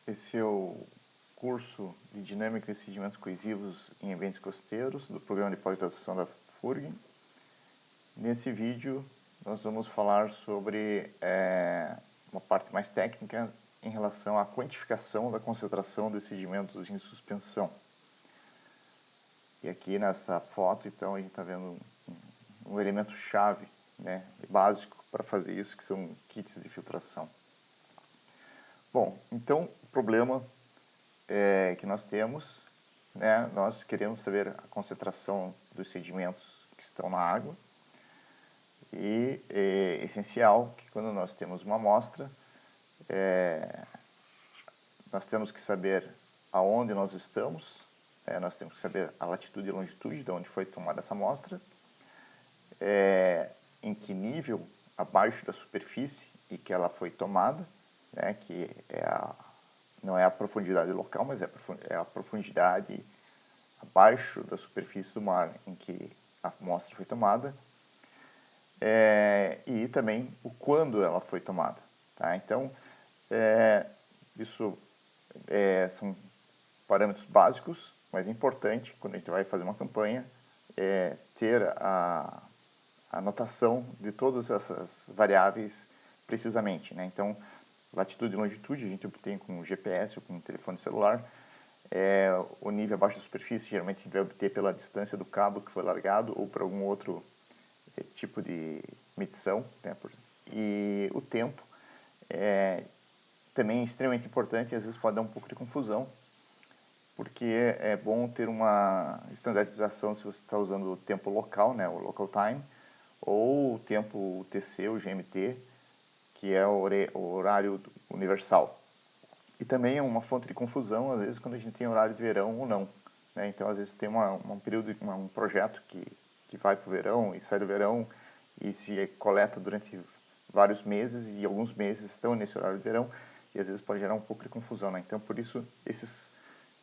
Esse é o curso de Dinâmica de Sedimentos Coesivos em Ambientes Costeiros, do programa de pós-graduação da FURG. Nesse vídeo, nós vamos falar sobre uma parte mais técnica em relação à quantificação da concentração de sedimentos em suspensão. E aqui nessa foto, então, a gente está vendo um elemento chave, né, básico para fazer isso, que são kits de filtração. Bom, então o problema que nós temos, né, nós queremos saber a concentração dos sedimentos que estão na água e é essencial que quando nós temos uma amostra, nós temos que saber aonde nós estamos, nós temos que saber a latitude e longitude de onde foi tomada essa amostra, em que nível abaixo da superfície e que ela foi tomada, né, que não é a profundidade local, mas é a profundidade abaixo da superfície do mar em que a amostra foi tomada, e também o quando ela foi tomada. Tá? Então, isso são parâmetros básicos, mas é importante, quando a gente vai fazer uma campanha, ter a anotação de todas essas variáveis precisamente. Né? Então, latitude e longitude a gente obtém com o GPS ou com o telefone celular. O nível abaixo da superfície geralmente a gente vai obter pela distância do cabo que foi largado ou por algum outro tipo de medição. Né? E o tempo também é extremamente importante e às vezes pode dar um pouco de confusão, porque é bom ter uma estandarização se você está usando o tempo local, né, o local time, ou o tempo UTC, o GMT, que é o horário universal. E também é uma fonte de confusão, às vezes, quando a gente tem horário de verão ou não. Né? Então, às vezes, tem um período, um projeto que vai para o verão e sai do verão e se coleta durante vários meses e alguns meses estão nesse horário de verão e, às vezes, pode gerar um pouco de confusão. Né? Então, por isso,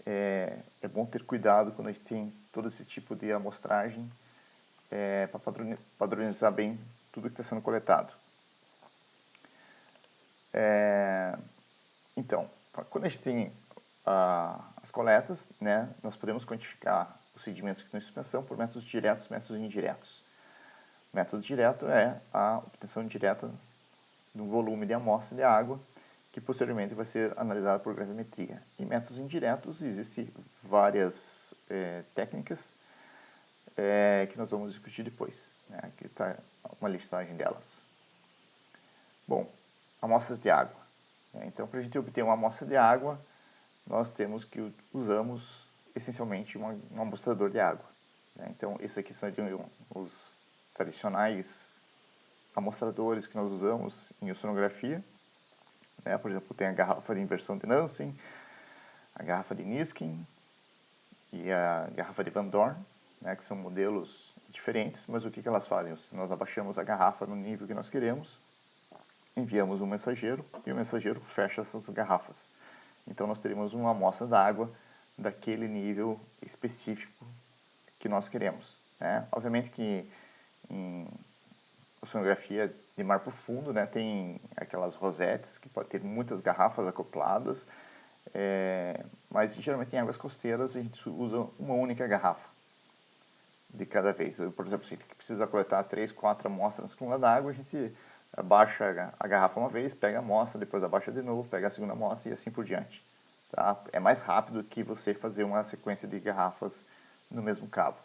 é bom ter cuidado quando a gente tem todo esse tipo de amostragem para padronizar bem tudo que está sendo coletado. Então, quando a gente tem as coletas, né, nós podemos quantificar os sedimentos que estão em suspensão por métodos diretos e métodos indiretos. O método direto é a obtenção direta do volume de amostra de água, que posteriormente vai ser analisado por gravimetria. Em métodos indiretos, existem várias técnicas que nós vamos discutir depois. Né? Aqui está uma listagem delas. Bom, amostras de água. Então, para a gente obter uma amostra de água, nós temos que usamos essencialmente um amostrador de água. Então, esses aqui são os tradicionais amostradores que nós usamos em oceanografia. Por exemplo, tem a garrafa de inversão de Nansen, a garrafa de Niskin e a garrafa de Van Dorn, que são modelos diferentes, mas o que elas fazem? Nós abaixamos a garrafa no nível que nós queremos, enviamos um mensageiro e o mensageiro fecha essas garrafas. Então, nós teremos uma amostra d'água daquele nível específico que nós queremos. Obviamente que em oceanografia de mar profundo, tem aquelas rosetes que pode ter muitas garrafas acopladas, mas geralmente em águas costeiras a gente usa uma única garrafa de cada vez. Por exemplo, se a gente precisa coletar 3, 4 amostras com d'água, a gente abaixa a garrafa uma vez, pega a amostra, depois abaixa de novo, pega a segunda amostra e assim por diante. Tá? É mais rápido que você fazer uma sequência de garrafas no mesmo cabo.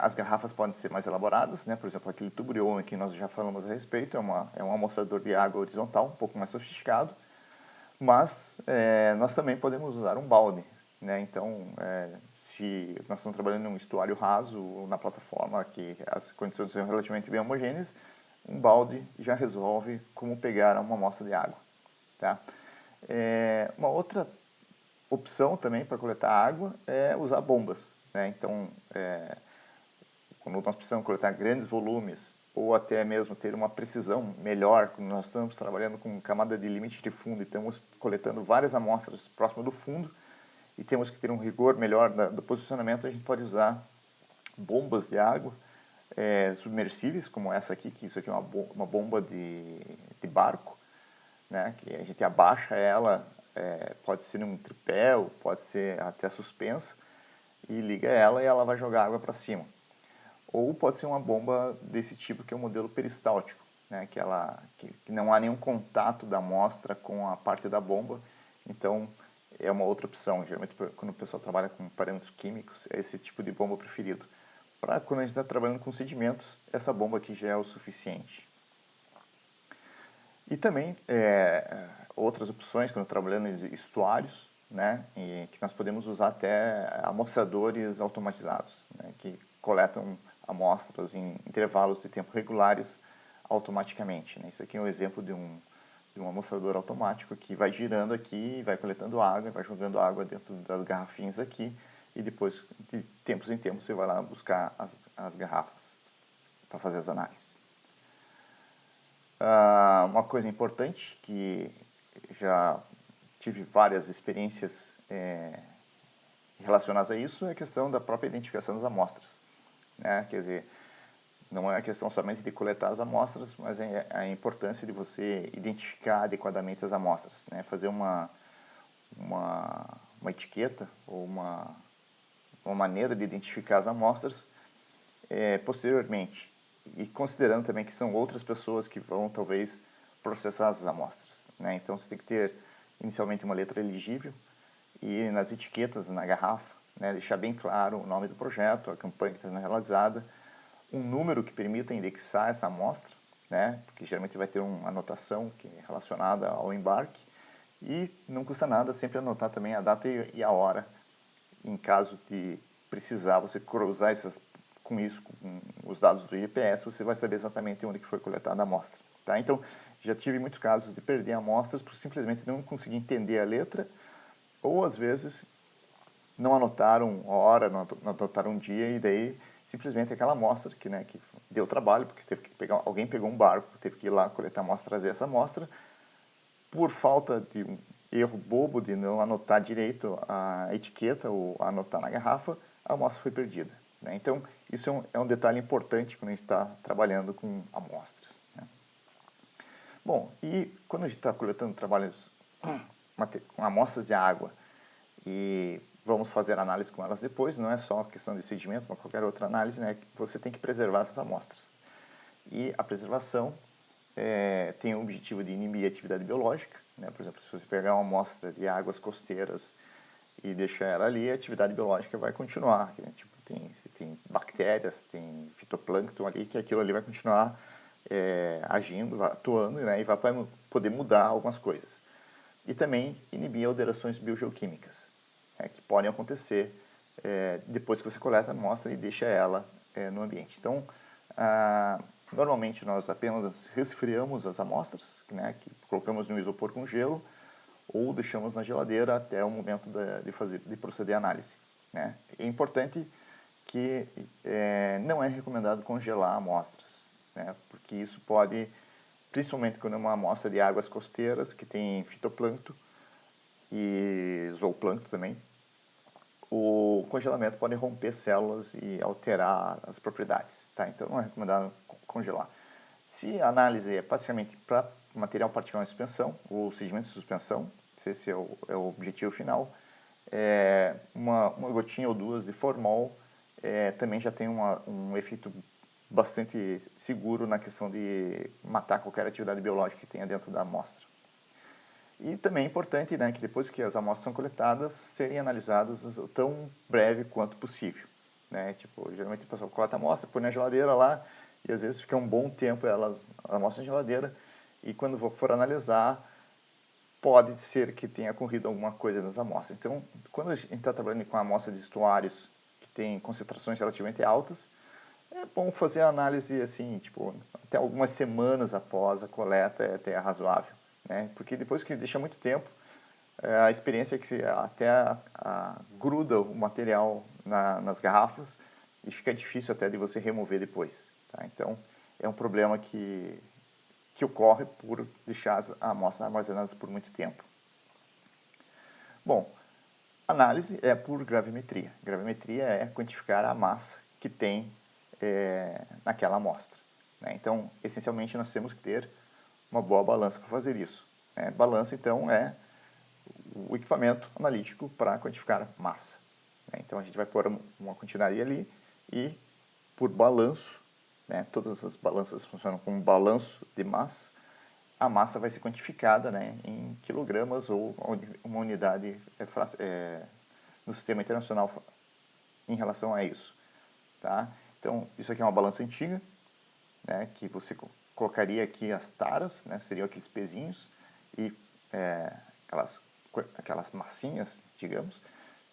As garrafas podem ser mais elaboradas, por exemplo, aquele tubo de Owen que nós já falamos a respeito, é um amostrador de água horizontal, um pouco mais sofisticado, mas nós também podemos usar um balde. Então, se nós estamos trabalhando em um estuário raso ou na plataforma que as condições são relativamente bem homogêneas, um balde já resolve como pegar uma amostra de água. Tá? Uma outra opção também para coletar água é usar bombas. Então, quando nós precisamos coletar grandes volumes ou até mesmo ter uma precisão melhor, quando nós estamos trabalhando com camada de limite de fundo e estamos coletando várias amostras próximas do fundo e temos que ter um rigor melhor do posicionamento, a gente pode usar bombas de água submersíveis, como essa aqui, que isso aqui é uma bomba de barco, né, que a gente abaixa ela, pode ser num tripé, ou pode ser até suspensa, e liga ela e ela vai jogar água para cima. Ou pode ser uma bomba desse tipo que é o modelo peristáltico, né, que não há nenhum contato da amostra com a parte da bomba, então é uma outra opção. Geralmente quando o pessoal trabalha com parâmetros químicos, é esse tipo de bomba preferido. Para quando a gente está trabalhando com sedimentos, essa bomba aqui já é o suficiente. E também outras opções, quando trabalhando em estuários, né, e que nós podemos usar até amostradores automatizados, né, que coletam amostras em intervalos de tempo regulares automaticamente. Né. Isso aqui é um exemplo de um amostrador automático que vai girando aqui, vai coletando água, vai jogando água dentro das garrafinhas aqui, e depois, de tempos em tempos, você vai lá buscar as garrafas para fazer as análises. Uma coisa importante que já tive várias experiências relacionadas a isso é a questão da própria identificação das amostras, né? Quer dizer, não é a questão somente de coletar as amostras, mas é a importância de você identificar adequadamente as amostras, né? Fazer uma etiqueta ou uma maneira de identificar as amostras posteriormente, e considerando também que são outras pessoas que vão talvez processar as amostras, né? Então você tem que ter inicialmente uma letra elegível e nas etiquetas, na garrafa, né, deixar bem claro o nome do projeto, a campanha que está sendo realizada, um número que permita indexar essa amostra, né, porque geralmente vai ter uma anotação que é relacionada ao embarque, e não custa nada sempre anotar também a data e a hora, em caso de precisar você cruzar com isso, com os dados do GPS, você vai saber exatamente onde que foi coletada a amostra. Tá? Então, já tive muitos casos de perder amostras por simplesmente não conseguir entender a letra, ou às vezes não anotaram hora, não anotaram um dia, e daí simplesmente aquela amostra que deu trabalho, porque teve que pegar, alguém pegou um barco, teve que ir lá coletar a amostra, trazer essa amostra, por falta de um erro bobo de não anotar direito a etiqueta ou anotar na garrafa, a amostra foi perdida. Né? Então, isso é um detalhe importante quando a gente está trabalhando com amostras. Né? Bom, e quando a gente está coletando trabalhos com amostras de água e vamos fazer análise com elas depois, não é só questão de sedimento, mas qualquer outra análise, né, você tem que preservar essas amostras. E a preservação tem o objetivo de inibir a atividade biológica, né? Por exemplo, se você pegar uma amostra de águas costeiras e deixar ela ali, a atividade biológica vai continuar. Né? Tipo, tem bactérias, tem fitoplâncton ali, que aquilo ali vai continuar agindo, atuando, né? E vai poder mudar algumas coisas. E também inibir alterações biogeoquímicas, que podem acontecer depois que você coleta a amostra e deixa ela no ambiente. Então, normalmente nós apenas resfriamos as amostras, né, que colocamos no isopor com gelo, ou deixamos na geladeira até o momento de proceder à análise. Né? É importante que não é recomendado congelar amostras, né, porque isso pode, principalmente quando é uma amostra de águas costeiras, que tem fitoplâncton e zooplâncton também, o congelamento pode romper células e alterar as propriedades. Tá? Então não é recomendado congelar. Se a análise é praticamente para material particular em suspensão, ou sedimento de suspensão, se esse é o objetivo final, uma gotinha ou duas de formol também já tem um efeito bastante seguro na questão de matar qualquer atividade biológica que tenha dentro da amostra. E também é importante, né, que depois que as amostras são coletadas, serem analisadas o tão breve quanto possível. Né? Tipo, geralmente o pessoal coleta a amostra, põe na geladeira lá, e às vezes fica um bom tempo a amostra na geladeira, e quando for analisar, pode ser que tenha ocorrido alguma coisa nas amostras. Então, quando a gente está trabalhando com amostra de estuários que tem concentrações relativamente altas, é bom fazer a análise assim, tipo, até algumas semanas após a coleta é até razoável, né? Porque depois que deixa muito tempo, a experiência é que até gruda o material nas garrafas e fica difícil até de você remover depois. Tá? Então, é um problema que ocorre por deixar as amostras armazenadas por muito tempo. Bom, análise é por gravimetria. Gravimetria é quantificar a massa que tem naquela amostra. Né? Então, essencialmente, nós temos que ter uma boa balança para fazer isso. né? Balança, então, é o equipamento analítico para quantificar massa, né? Então, a gente vai pôr uma quantidade ali e, por balanço, né, todas as balanças funcionam como balanço de massa, a massa vai ser quantificada, né, em quilogramas ou uma unidade no sistema internacional em relação a isso. Tá? Então, isso aqui é uma balança antiga, né, que você colocaria aqui as taras, né, seriam aqueles pezinhos, e aquelas massinhas, digamos,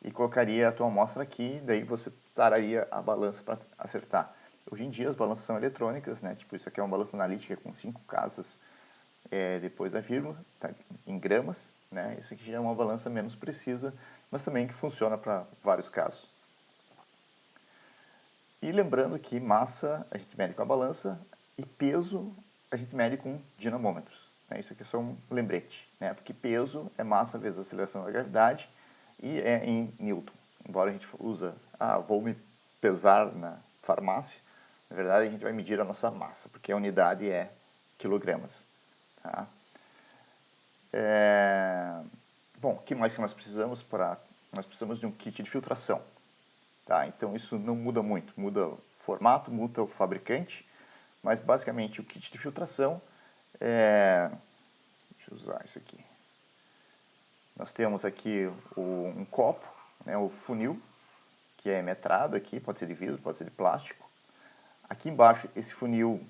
e colocaria a tua amostra aqui, daí você tararia a balança para acertar. Hoje em dia as balanças são eletrônicas, né, tipo isso aqui é uma balança analítica com 5 casas depois da vírgula, tá, em gramas, né, isso aqui já é uma balança menos precisa, mas também que funciona para vários casos. E lembrando que massa a gente mede com a balança e peso a gente mede com dinamômetros. Né? Isso aqui é só um lembrete, né? Porque peso é massa vezes a aceleração da gravidade e é em Newton. Embora a gente usa, vou me pesar na farmácia, na verdade a gente vai medir a nossa massa, porque a unidade é quilogramas. Tá? Bom, o que mais que nós precisamos? Nós precisamos de um kit de filtração. Tá? Então isso não muda muito, muda o formato, muda o fabricante, mas basicamente o kit de filtração deixa eu usar isso aqui. Nós temos aqui um copo, né, o funil, que é metrado aqui, pode ser de vidro, pode ser de plástico. Aqui embaixo, esse funil,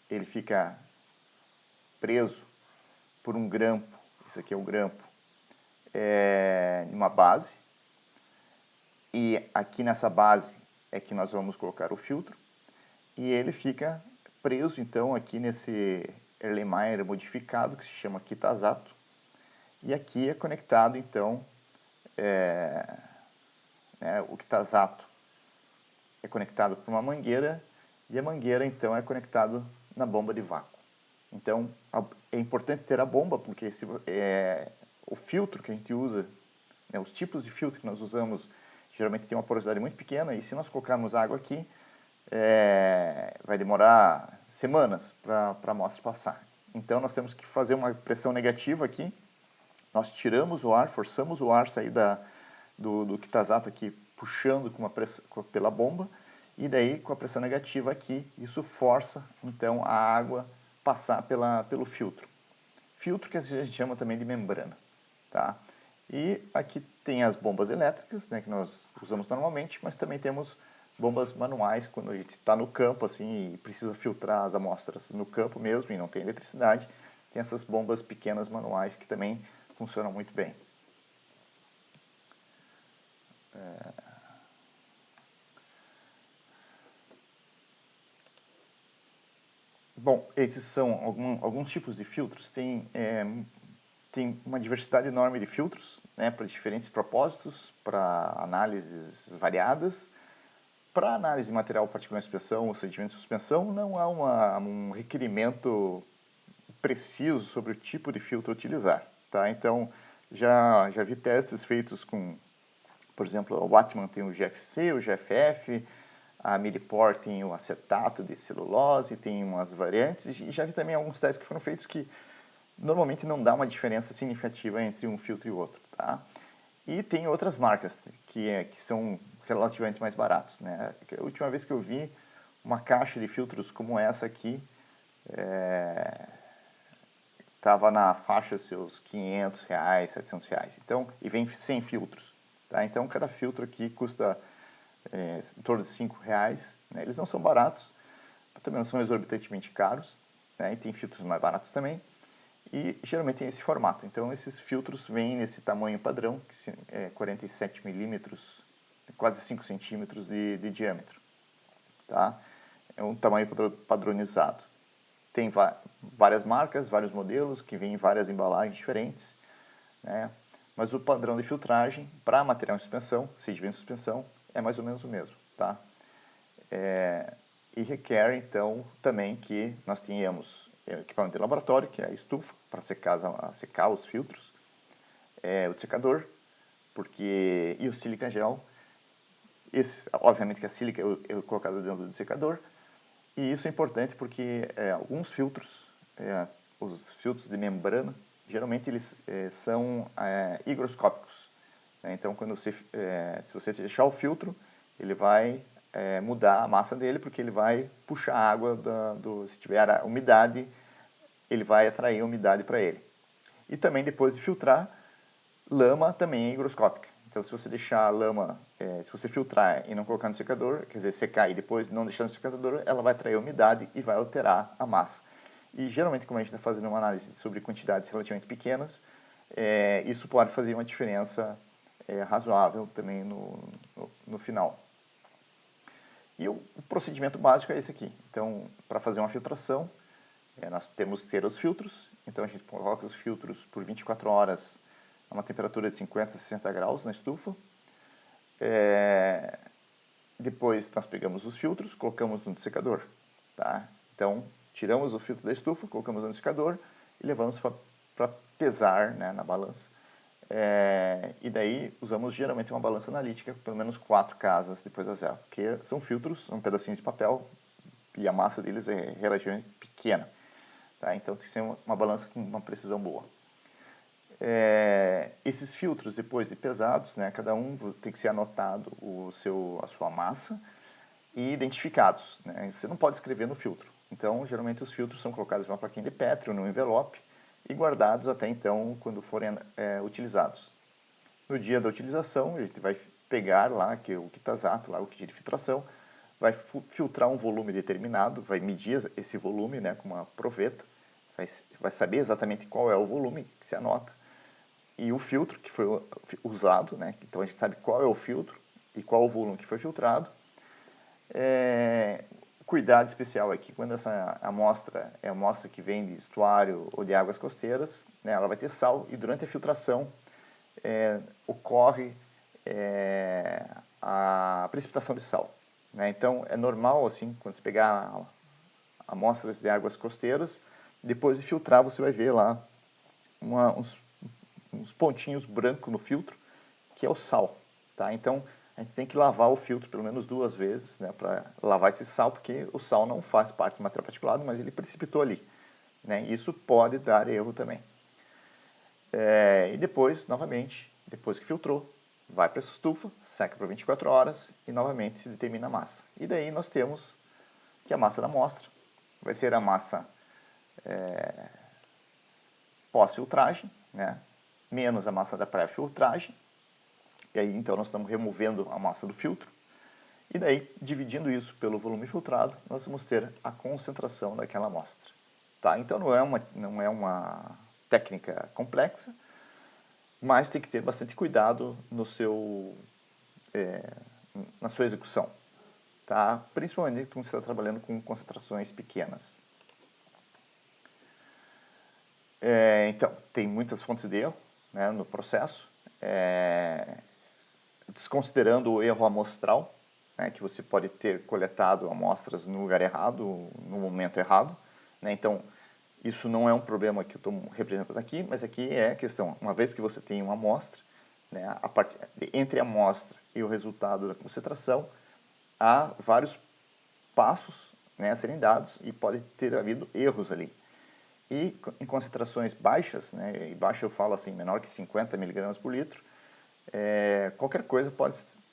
ele fica preso por um grampo, isso aqui é o grampo, uma base. E aqui nessa base é que nós vamos colocar o filtro. E ele fica preso, então, aqui nesse Erlenmeyer modificado, que se chama Kitazato. E aqui é conectado, então, o Kitazato é conectado por uma mangueira, e a mangueira, então, é conectado na bomba de vácuo. Então, é importante ter a bomba, porque o filtro que a gente usa, né, os tipos de filtro que nós usamos, geralmente tem uma porosidade muito pequena, e se nós colocarmos água aqui, vai demorar semanas para a amostra passar. Então, nós temos que fazer uma pressão negativa aqui. Nós tiramos o ar, forçamos o ar sair do Kitazato aqui, puxando pela bomba. E daí, com a pressão negativa aqui, isso força, então, a água passar pelo filtro. Filtro que a gente chama também de membrana. Tá? E aqui tem as bombas elétricas, né, que nós usamos normalmente, mas também temos bombas manuais, quando a gente está no campo assim, e precisa filtrar as amostras no campo mesmo e não tem eletricidade, tem essas bombas pequenas manuais que também funcionam muito bem. Bom, esses são alguns tipos de filtros. Tem uma diversidade enorme de filtros, né, para diferentes propósitos, para análises variadas. Para análise de material particular em suspensão ou sedimento de suspensão, não há um requerimento preciso sobre o tipo de filtro a utilizar. Tá? Então, já vi testes feitos com, por exemplo, o Wattmann tem o GFC, o GFF, a Millipore tem o acetato de celulose, tem umas variantes, e já vi também alguns testes que foram feitos que normalmente não dá uma diferença significativa entre um filtro e o outro. Tá? E tem outras marcas que são relativamente mais baratos. Né? A última vez que eu vi uma caixa de filtros como essa aqui, estava na faixa seus R$500, R$700. Então, e vem 100 filtros. Tá? Então, cada filtro aqui custa em torno de R$5. Né? Eles não são baratos, também não são exorbitantemente caros. Né? E tem filtros mais baratos também. E geralmente tem esse formato. Então, esses filtros vêm nesse tamanho padrão, que é 47 milímetros, quase 5 centímetros de diâmetro. Tá? É um tamanho padronizado. Tem várias marcas, vários modelos, que vêm em várias embalagens diferentes. Né? Mas o padrão de filtragem para material em suspensão, sedimento em suspensão, é mais ou menos o mesmo. Tá? E requer, então, também que nós tenhamos equipamento de laboratório, que é a estufa, para secar os filtros, o secador, e o silica gel. Obviamente que a sílica é colocada dentro do secador, e isso é importante porque alguns filtros, os filtros de membrana, geralmente eles são higroscópicos, né? Então, se você deixar o filtro, ele vai mudar a massa dele, porque ele vai puxar a água, se tiver a umidade, ele vai atrair a umidade para ele. E também, depois de filtrar, lama também é higroscópica. Então, se você deixar a lama, se você filtrar e não colocar no secador, quer dizer, secar e depois não deixar no secador, ela vai atrair a umidade e vai alterar a massa. E geralmente, como a gente está fazendo uma análise sobre quantidades relativamente pequenas, isso pode fazer uma diferença razoável também no final. E o procedimento básico é esse aqui. Então, para fazer uma filtração, nós temos que ter os filtros. Então, a gente coloca os filtros por 24 horas a uma temperatura de 50 a 60 graus na estufa. Depois, nós pegamos os filtros, colocamos no secador. Tá? Então, tiramos o filtro da estufa, colocamos no secador e levamos para pesar, né, na balança. E daí usamos geralmente uma balança analítica, pelo menos 4 casas depois da zero, porque são filtros, são pedacinhos de papel e a massa deles é relativamente pequena. Tá? Então tem que ser uma balança com uma precisão boa. Esses filtros, depois de pesados, né, cada um tem que ser anotado a sua massa e identificados. Né? Você não pode escrever no filtro. Então, geralmente os filtros são colocados em uma plaquinha de Petri ou num envelope e guardados até então, quando forem utilizados. No dia da utilização, a gente vai pegar lá o Kitazato, lá o kit de filtração, vai filtrar um volume determinado, vai medir esse volume, né, com uma proveta, vai saber exatamente qual é o volume que se anota e o filtro que foi usado, né, então a gente sabe qual é o filtro e qual o volume que foi filtrado. Cuidado especial aqui, quando essa amostra é amostra que vem de estuário ou de águas costeiras, né, ela vai ter sal e durante a filtração ocorre a precipitação de sal. Né? Então, é normal, assim, quando você pegar amostras de águas costeiras, depois de filtrar, você vai ver lá uns pontinhos brancos no filtro, que é o sal. Tá? Então, a gente tem que lavar o filtro pelo menos 2 vezes, né, para lavar esse sal, porque o sal não faz parte do material particulado, mas ele precipitou ali. Né? Isso pode dar erro também. E depois, novamente, depois que filtrou, vai para a estufa, seca por 24 horas e novamente se determina a massa. E daí nós temos que a massa da amostra vai ser a massa pós-filtragem, né, menos a massa da pré-filtragem. E aí então nós estamos removendo a massa do filtro. E daí, dividindo isso pelo volume filtrado, nós vamos ter a concentração daquela amostra. Tá? Então não é uma técnica complexa, mas tem que ter bastante cuidado na sua execução, tá? Principalmente quando você está trabalhando com concentrações pequenas. Então, tem muitas fontes de erro, né, no processo, desconsiderando o erro amostral, né, que você pode ter coletado amostras no lugar errado, no momento errado. Né? Então, isso não é um problema que eu estou representando aqui, mas aqui é a questão, uma vez que você tem uma amostra, né, entre a amostra e o resultado da concentração, há vários passos, né, a serem dados e pode ter havido erros ali. E em concentrações baixas, né, e baixa eu falo assim, menor que 50 mg por litro, qualquer coisa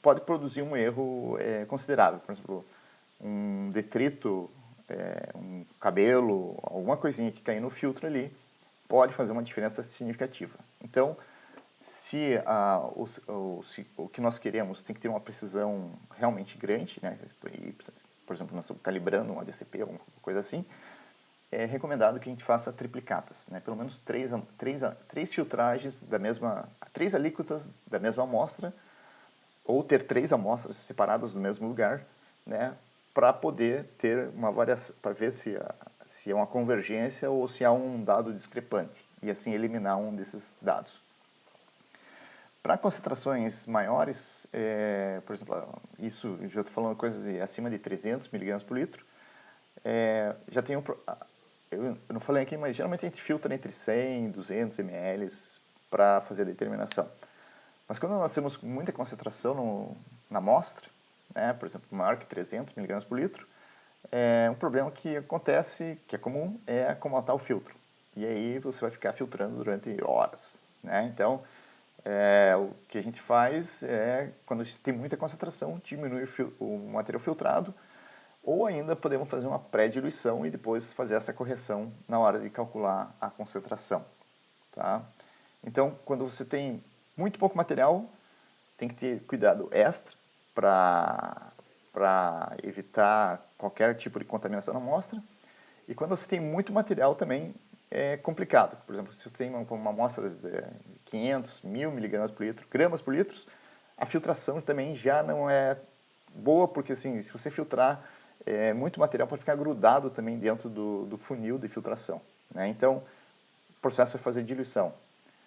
pode produzir um erro considerável. Por exemplo, um detrito, um cabelo, alguma coisinha que cair no filtro ali, pode fazer uma diferença significativa. Então, se o que nós queremos tem que ter uma precisão realmente grande, né? Por exemplo, nós estamos calibrando um ADCP, alguma coisa assim, é recomendado que a gente faça triplicatas, né? Pelo menos três filtragens três alíquotas da mesma amostra, ou ter 3 amostras separadas do mesmo lugar, né? Para poder ter uma variação, para ver se é uma convergência ou se há um dado discrepante, e assim eliminar um desses dados. Para concentrações maiores, por exemplo, isso já estou falando coisas acima de 300 mg por litro, já tem eu não falei aqui, mas geralmente a gente filtra entre 100 e 200 ml para fazer a determinação. Mas quando nós temos muita concentração na amostra, né, por exemplo, maior que 300 mg por litro, um problema que acontece, que é comum, é acomatar o filtro. e aí você vai ficar filtrando durante horas, né? Então, o que a gente faz é, quando tem muita concentração, diminui o material filtrado, ou ainda podemos fazer uma pré-diluição e depois fazer essa correção na hora de calcular a concentração, tá? Então, quando você tem muito pouco material, tem que ter cuidado extra para evitar qualquer tipo de contaminação na amostra. E quando você tem muito material também é complicado. Por exemplo, se você tem uma amostra de 500, 1000 miligramas por litro, gramas por litro, a filtração também já não é boa, porque assim, se você filtrar, muito material pode ficar grudado também dentro do funil de filtração, né? Então, o processo é fazer diluição.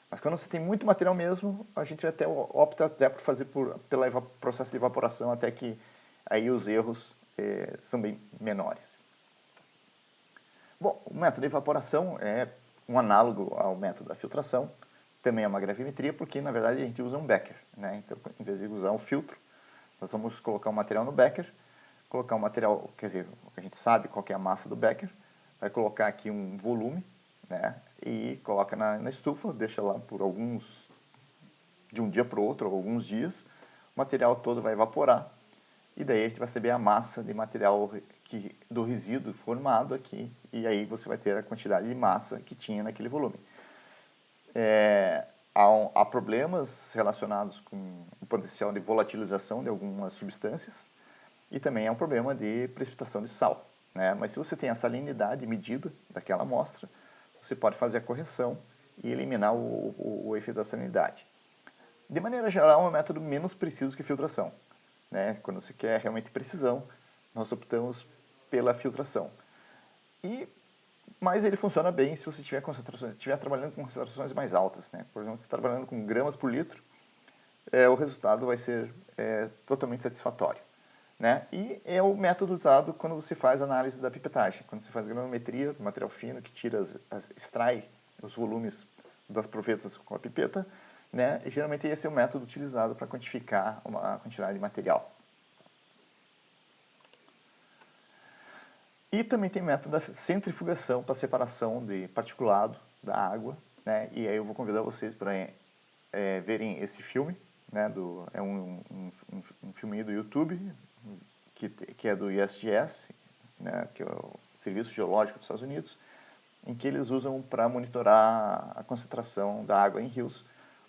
Mas quando você tem muito material mesmo, a gente até opta até por fazer pelo processo de evaporação, até que aí os erros são bem menores. Bom, o método de evaporação é um análogo ao método da filtração, também é uma gravimetria, porque na verdade a gente usa um becker, né? Então, em vez de usar um filtro, nós vamos colocar o material no becker, colocar o material, quer dizer, a gente sabe qual que é a massa do becker, vai colocar aqui um volume, né? E coloca na estufa, deixa lá por de um dia para o outro, alguns dias, o material todo vai evaporar, e daí a gente vai receber a massa de material do resíduo formado aqui, e aí você vai ter a quantidade de massa que tinha naquele volume. Há problemas relacionados com o potencial de volatilização de algumas substâncias, e também é um problema de precipitação de sal, né? Mas se você tem a salinidade medida daquela amostra, você pode fazer a correção e eliminar o efeito da salinidade. De maneira geral, é um método menos preciso que filtração, né? Quando você quer realmente precisão, nós optamos pela filtração. Mas ele funciona bem se você estiver trabalhando com concentrações mais altas, né? Por exemplo, se você está trabalhando com gramas por litro, o resultado vai ser totalmente satisfatório, né? E é o método usado quando você faz análise da pipetagem, quando você faz granometria do material fino, que extrai os volumes das provetas com a pipeta, né? E geralmente esse é o método utilizado para quantificar uma quantidade de material. E também tem o método da centrifugação para separação de particulado da água, né? E aí eu vou convidar vocês para verem esse filme, né? É um filminho do YouTube, que é do ISGS, né? Que é o Serviço Geológico dos Estados Unidos, em que eles usam para monitorar a concentração da água em rios,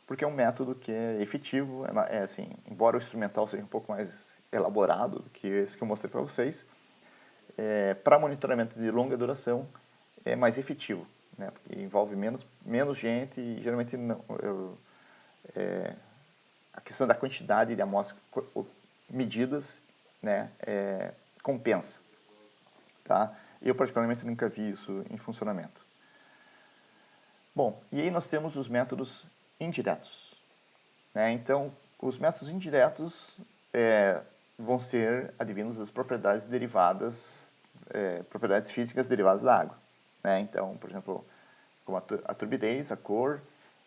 porque é um método que é efetivo, assim, embora o instrumental seja um pouco mais elaborado do que esse que eu mostrei para vocês, para monitoramento de longa duração é mais efetivo, né? Porque envolve menos gente e geralmente não, a questão da quantidade de amostras medidas, né, compensa, tá? Eu particularmente nunca vi isso em funcionamento. Bom, e aí nós temos os métodos indiretos, né? Então, os métodos indiretos vão ser advindos das propriedades derivadas, propriedades físicas derivadas da água, né? Então, por exemplo, como a turbidez, a cor,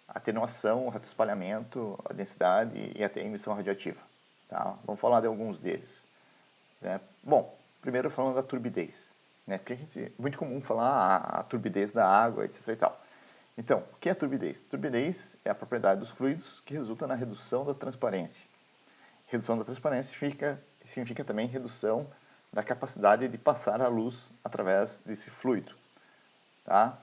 a atenuação, o retroespalhamento, a densidade e até a emissão radioativa, tá? Vamos falar de alguns deles, né? Bom, primeiro falando da turbidez, né? Porque é muito comum falar a turbidez da água, etc e tal. Então, o que é a turbidez? Turbidez é a propriedade dos fluidos que resulta na redução da transparência. Redução da transparência significa também redução da capacidade de passar a luz através desse fluido, tá?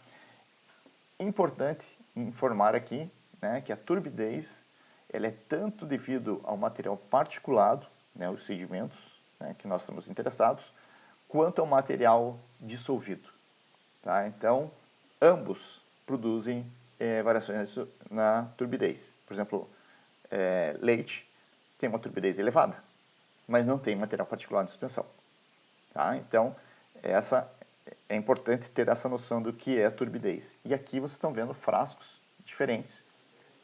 Importante informar aqui, né, que a turbidez ela é tanto devido ao material particulado, né, os sedimentos, né, que nós estamos interessados, quanto ao material dissolvido, tá? Então, ambos produzem variações na turbidez. Por exemplo, leite tem uma turbidez elevada, mas não tem material particulado de suspensão, tá? Então, é importante ter essa noção do que é a turbidez. E aqui vocês estão vendo frascos diferentes,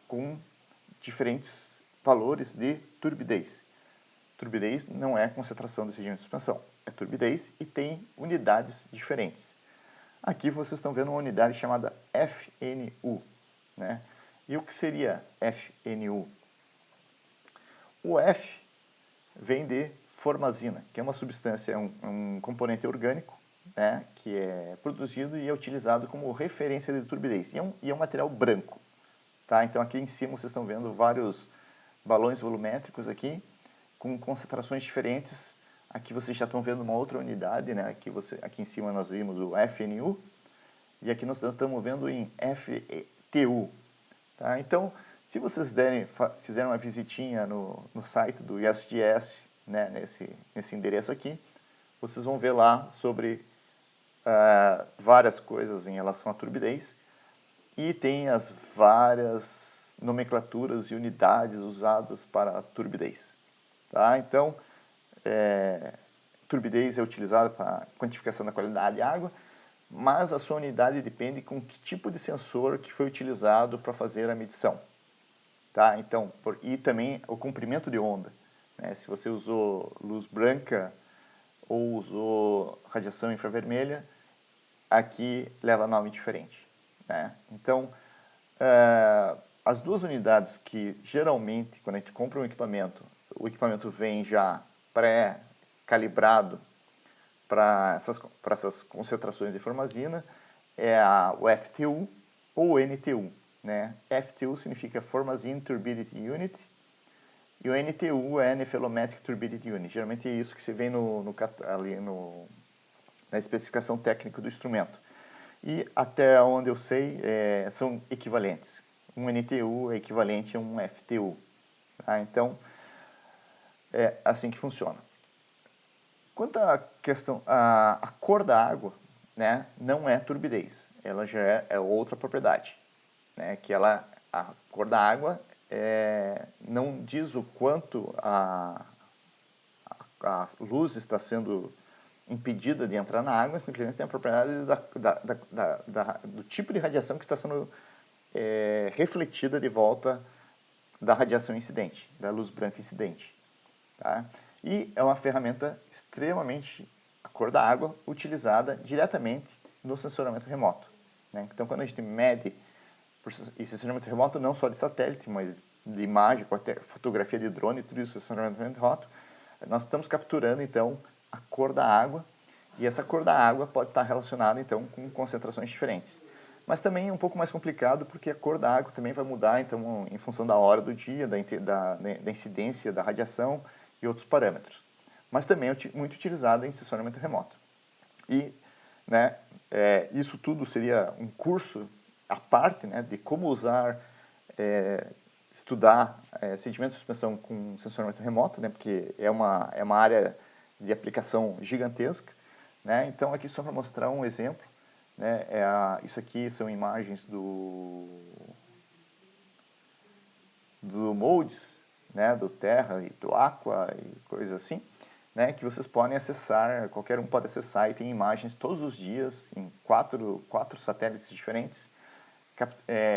com diferentes valores de turbidez. Turbidez não é concentração de sedimento de suspensão, é turbidez e tem unidades diferentes. Aqui vocês estão vendo uma unidade chamada FNU, né? E o que seria FNU? O F vem de formazina, que é uma substância, um componente orgânico, né, que é produzido e é utilizado como referência de turbidez. E é um material branco. Tá? Então aqui em cima vocês estão vendo vários balões volumétricos aqui, com concentrações diferentes. Aqui vocês já estão vendo uma outra unidade, né? Aqui em cima nós vimos o FNU, e aqui nós estamos vendo em FTU. Tá? Então, se vocês fizerem uma visitinha no site do ISGS, né, nesse endereço aqui, vocês vão ver lá sobre várias coisas em relação à turbidez, e tem as várias nomenclaturas e unidades usadas para a turbidez. Tá? Então, turbidez é utilizada para quantificação da qualidade de água, mas a sua unidade depende com que tipo de sensor que foi utilizado para fazer a medição. Tá? Então, e também o comprimento de onda. Né? Se você usou luz branca ou usou radiação infravermelha, aqui leva nome diferente. Né? Então, as duas unidades que geralmente, quando a gente compra um equipamento, o equipamento vem já pré-calibrado para essas concentrações de formazina, é o FTU ou o NTU. Né? FTU significa Formazine Turbidity Unit, e o NTU é Nephelometric Turbidity Unit. Geralmente é isso que se vê na especificação técnica do instrumento. E até onde eu sei, são equivalentes. Um NTU é equivalente a um FTU. Tá? Então, é assim que funciona. Quanto à questão, a cor da água, né, não é turbidez. Ela já é outra propriedade. Né, que a cor da água não diz o quanto a luz está sendo impedida de entrar na água, simplesmente tem a propriedade do tipo de radiação que está sendo refletida de volta da radiação incidente, da luz branca incidente. Tá? E é uma ferramenta extremamente, a cor da água, utilizada diretamente no sensoramento remoto. Né? Então, quando a gente mede, e sensoramento remoto não só de satélite, mas de imagem, fotografia de drone, tudo isso, sensoramento remoto, nós estamos capturando, então, a cor da água, e essa cor da água pode estar relacionada, então, com concentrações diferentes. Mas também é um pouco mais complicado, porque a cor da água também vai mudar, então, em função da hora do dia, da incidência da radiação e outros parâmetros. Mas também é muito utilizada em sensoramento remoto. E, né, isso tudo seria um curso à parte, né, de como usar, estudar sedimentos de suspensão com sensoramento remoto, né, porque é uma área de aplicação gigantesca. Né? Então, aqui só para mostrar um exemplo, né, isso aqui são imagens do MODES, né, do Terra e do Aqua e coisas assim, né, que vocês podem acessar, qualquer um pode acessar, e tem imagens todos os dias em quatro satélites diferentes,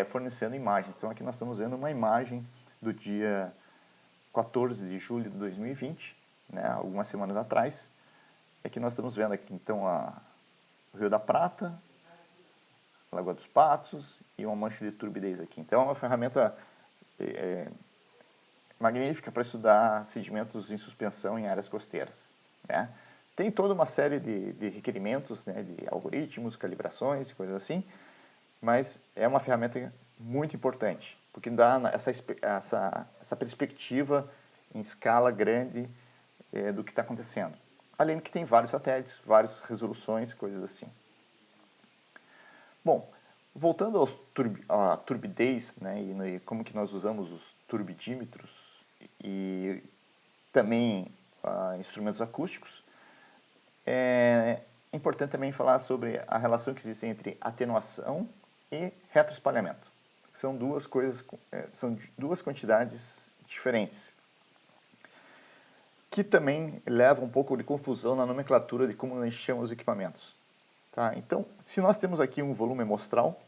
fornecendo imagens. Então aqui nós estamos vendo uma imagem do dia 14 de julho de 2020, né, algumas semanas atrás. Aqui nós estamos vendo aqui, então, o Rio da Prata, a Lagoa dos Patos e uma mancha de turbidez aqui. Então é uma ferramenta magnífica para estudar sedimentos em suspensão em áreas costeiras. Né? Tem toda uma série de requerimentos, né, de algoritmos, calibrações, coisas assim, mas é uma ferramenta muito importante, porque dá essa perspectiva em escala grande do que está acontecendo. Além de que tem vários satélites, várias resoluções, coisas assim. Bom, voltando à turbidez, né, e como que nós usamos os turbidímetros e também instrumentos acústicos, é importante também falar sobre a relação que existe entre atenuação e retroespalhamento. São duas coisas, são duas quantidades diferentes, que também levam um pouco de confusão na nomenclatura de como nós chamamos os equipamentos. Tá? Então, se nós temos aqui um volume amostral,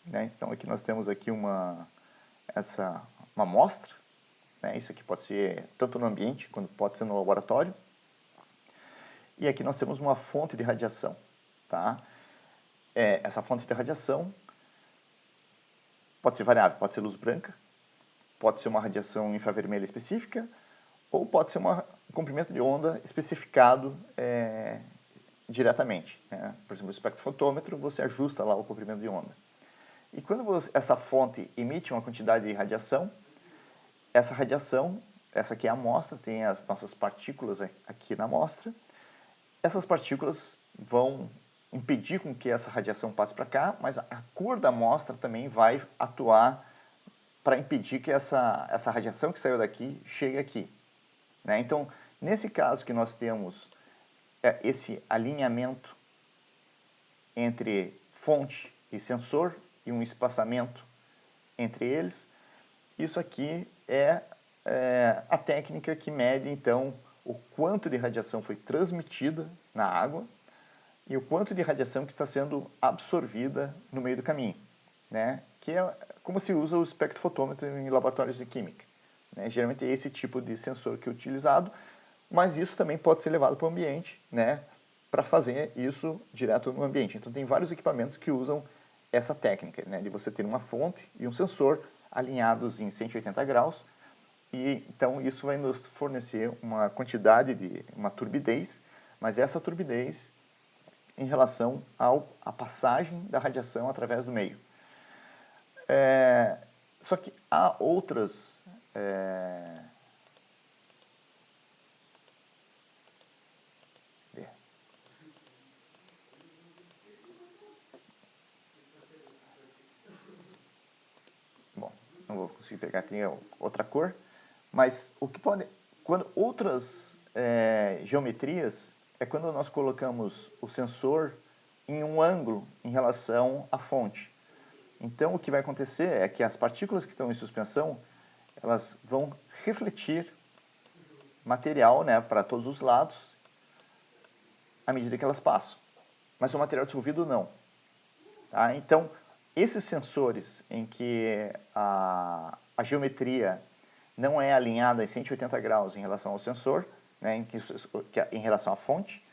né, então aqui nós temos aqui uma amostra, né, isso aqui pode ser tanto no ambiente quanto pode ser no laboratório, e aqui nós temos uma fonte de radiação. Tá? Essa fonte de radiação pode ser variável, pode ser luz branca, pode ser uma radiação infravermelha específica, ou pode ser um comprimento de onda especificado diretamente, né? Por exemplo, o espectrofotômetro, você ajusta lá o comprimento de onda. E quando essa fonte emite uma quantidade de radiação, essa radiação, essa aqui é a amostra, tem as nossas partículas aqui na amostra. Essas partículas vão impedir com que essa radiação passe para cá, mas a cor da amostra também vai atuar para impedir que essa radiação que saiu daqui chegue aqui, né? Então, nesse caso que nós temos esse alinhamento entre fonte e sensor e um espaçamento entre eles, isso aqui é a técnica que mede, então, o quanto de radiação foi transmitida na água e o quanto de radiação que está sendo absorvida no meio do caminho, né? Que é como se usa o espectrofotômetro em laboratórios de química, né? Geralmente é esse tipo de sensor que é utilizado, mas isso também pode ser levado para o ambiente, né? Para fazer isso direto no ambiente. Então tem vários equipamentos que usam essa técnica, né? De você ter uma fonte e um sensor alinhados em 180 graus, e então isso vai nos fornecer uma quantidade de uma turbidez, mas essa turbidez em relação à passagem da radiação através do meio. Só que há outras bom, não vou conseguir pegar aqui outra cor, mas o que pode, quando outras geometrias é quando nós colocamos o sensor em um ângulo em relação à fonte. Então, o que vai acontecer é que as partículas que estão em suspensão, elas vão refletir material, né, para todos os lados à medida que elas passam. Mas o material dissolvido não. Tá? Então, esses sensores em que a geometria não é alinhada em 180 graus em relação ao sensor, né, em relação à fonte,